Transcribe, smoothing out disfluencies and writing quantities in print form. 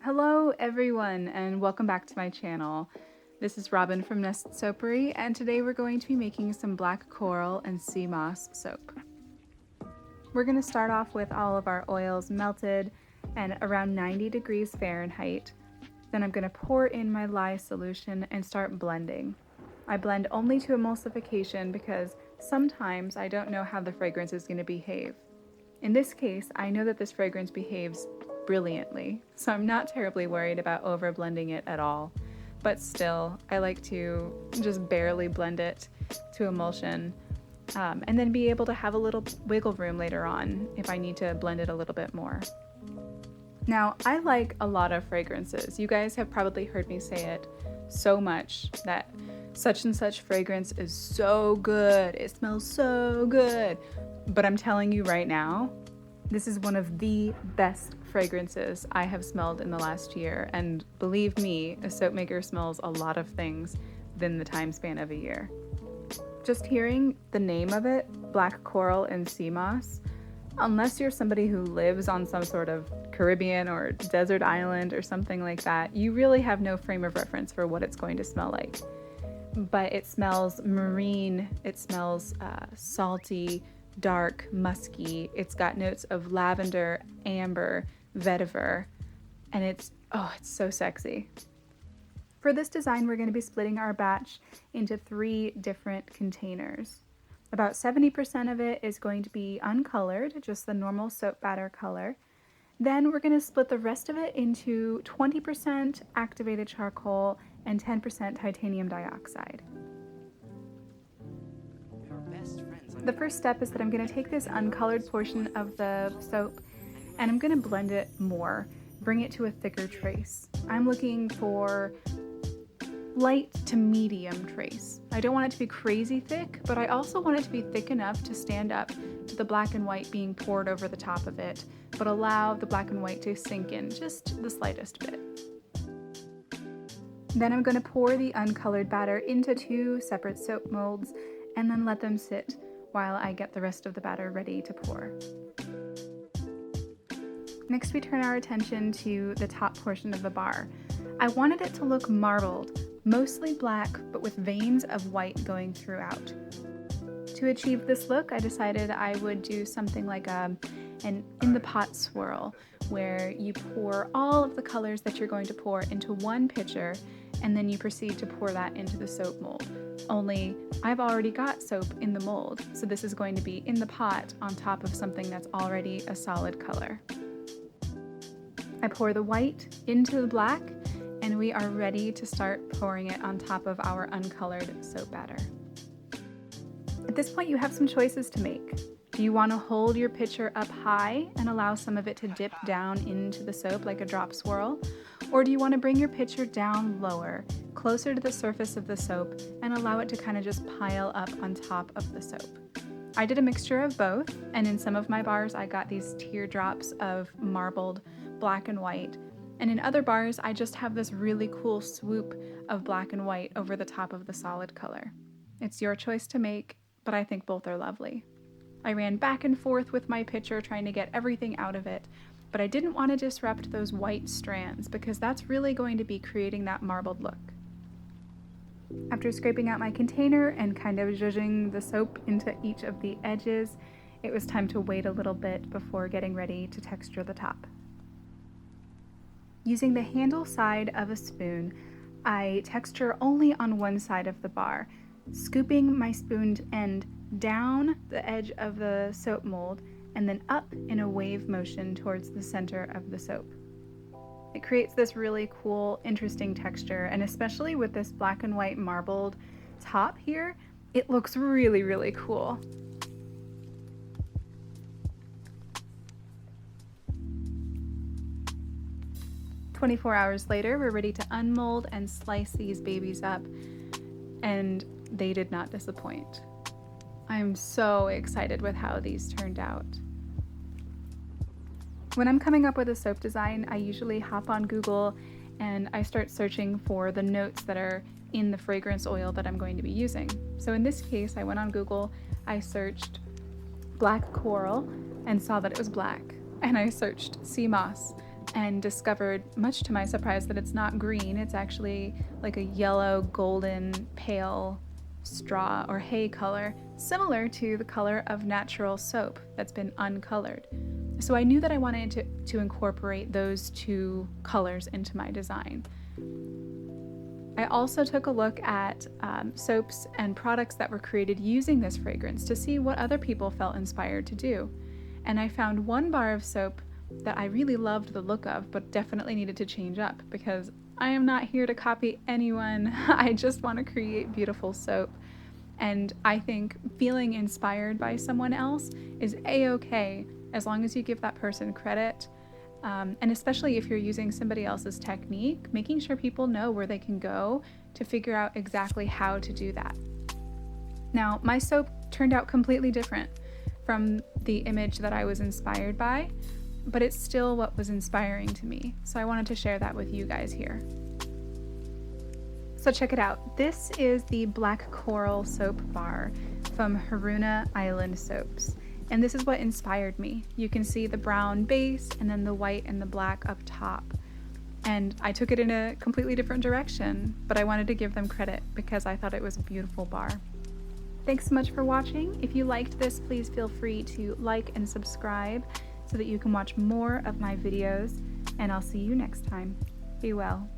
Hello everyone and welcome back to my channel. This is Robin from Soapery and today we're going to be making some black coral and sea moss soap. We're going to start off with all of our oils melted and around 90 degrees Fahrenheit. Then I'm going to pour in my lye solution and start blending. I blend only to emulsification because sometimes I don't know how the fragrance is going to behave. In this case, I know that this fragrance behaves brilliantly, so I'm not terribly worried about over blending it at all. But still, I like to just barely blend it to emulsion and then be able to have a little wiggle room later on if I need to blend it a little bit more. Now, I like a lot of fragrances. You guys have probably heard me say it so much that such and such fragrance is so good, it smells so good. But I'm telling you right now, this is one of the best fragrances I have smelled in the last year, and believe me, a soap maker smells a lot of things within the time span of a year. Just hearing the name of it, black coral and sea moss, unless you're somebody who lives on some sort of Caribbean or desert island or something like that, you really have no frame of reference for what it's going to smell like. But it smells marine, it smells salty, dark, musky. It's got notes of lavender, amber, vetiver, and it's so sexy. For this design, we're going to be splitting our batch into 3 different containers. About 70% of it is going to be uncolored, just the normal soap batter color. Then we're going to split the rest of it into 20% activated charcoal and 10% titanium dioxide. The first step is that I'm going to take this uncolored portion of the soap and I'm going to blend it more, bring it to a thicker trace. I'm looking for light to medium trace. I don't want it to be crazy thick, but I also want it to be thick enough to stand up to the black and white being poured over the top of it, but allow the black and white to sink in just the slightest bit. Then I'm going to pour the uncolored batter into 2 separate soap molds and then let them sit while I get the rest of the batter ready to pour. Next, we turn our attention to the top portion of the bar. I wanted it to look marbled, mostly black, but with veins of white going throughout. To achieve this look, I decided I would do something like an in-the-pot swirl, where you pour all of the colors that you're going to pour into one pitcher, and then you proceed to pour that into the soap mold. Only I've already got soap in the mold, so this is going to be in the pot on top of something that's already a solid color. I pour the white into the black, and we are ready to start pouring it on top of our uncolored soap batter. At this point, you have some choices to make. Do you want to hold your pitcher up high and allow some of it to dip down into the soap like a drop swirl? Or do you want to bring your pitcher down lower, closer to the surface of the soap, and allow it to kind of just pile up on top of the soap? I did a mixture of both, and in some of my bars I got these teardrops of marbled black and white, and in other bars I just have this really cool swoop of black and white over the top of the solid color. It's your choice to make, but I think both are lovely. I ran back and forth with my pitcher trying to get everything out of it, but I didn't want to disrupt those white strands because that's really going to be creating that marbled look. After scraping out my container and kind of zhuzhing the soap into each of the edges, it was time to wait a little bit before getting ready to texture the top. Using the handle side of a spoon, I texture only on one side of the bar, scooping my spooned end down the edge of the soap mold and then up in a wave motion towards the center of the soap. It creates this really cool, interesting texture, and especially with this black and white marbled top here, it looks really, really cool. "24 hours later, we're ready to unmold and slice these babies up, and they did not disappoint. I'm so excited with how these turned out. When I'm coming up with a soap design, I usually hop on Google and I start searching for the notes that are in the fragrance oil that I'm going to be using. So in this case, I went on Google, I searched black coral and saw that it was black, and I searched sea moss and discovered, much to my surprise, that it's not green. It's actually like a yellow, golden, pale straw or hay color, similar to the color of natural soap that's been uncolored. So I knew that I wanted to incorporate those two colors into my design. I also took a look at soaps and products that were created using this fragrance to see what other people felt inspired to do. And I found one bar of soap that I really loved the look of, but definitely needed to change up, because I am not here to copy anyone. I just want to create beautiful soap. And I think feeling inspired by someone else is a-okay, as long as you give that person credit. And especially if you're using somebody else's technique, making sure people know where they can go to figure out exactly how to do that. Now, my soap turned out completely different from the image that I was inspired by, but it's still what was inspiring to me. So I wanted to share that with you guys here. So check it out. This is the Black Coral soap bar from Haruna Island Soaps. And this is what inspired me. You can see the brown base and then the white and the black up top. And I took it in a completely different direction, but I wanted to give them credit because I thought it was a beautiful bar. Thanks so much for watching. If you liked this, please feel free to like and subscribe so that you can watch more of my videos, and I'll see you next time. Be well.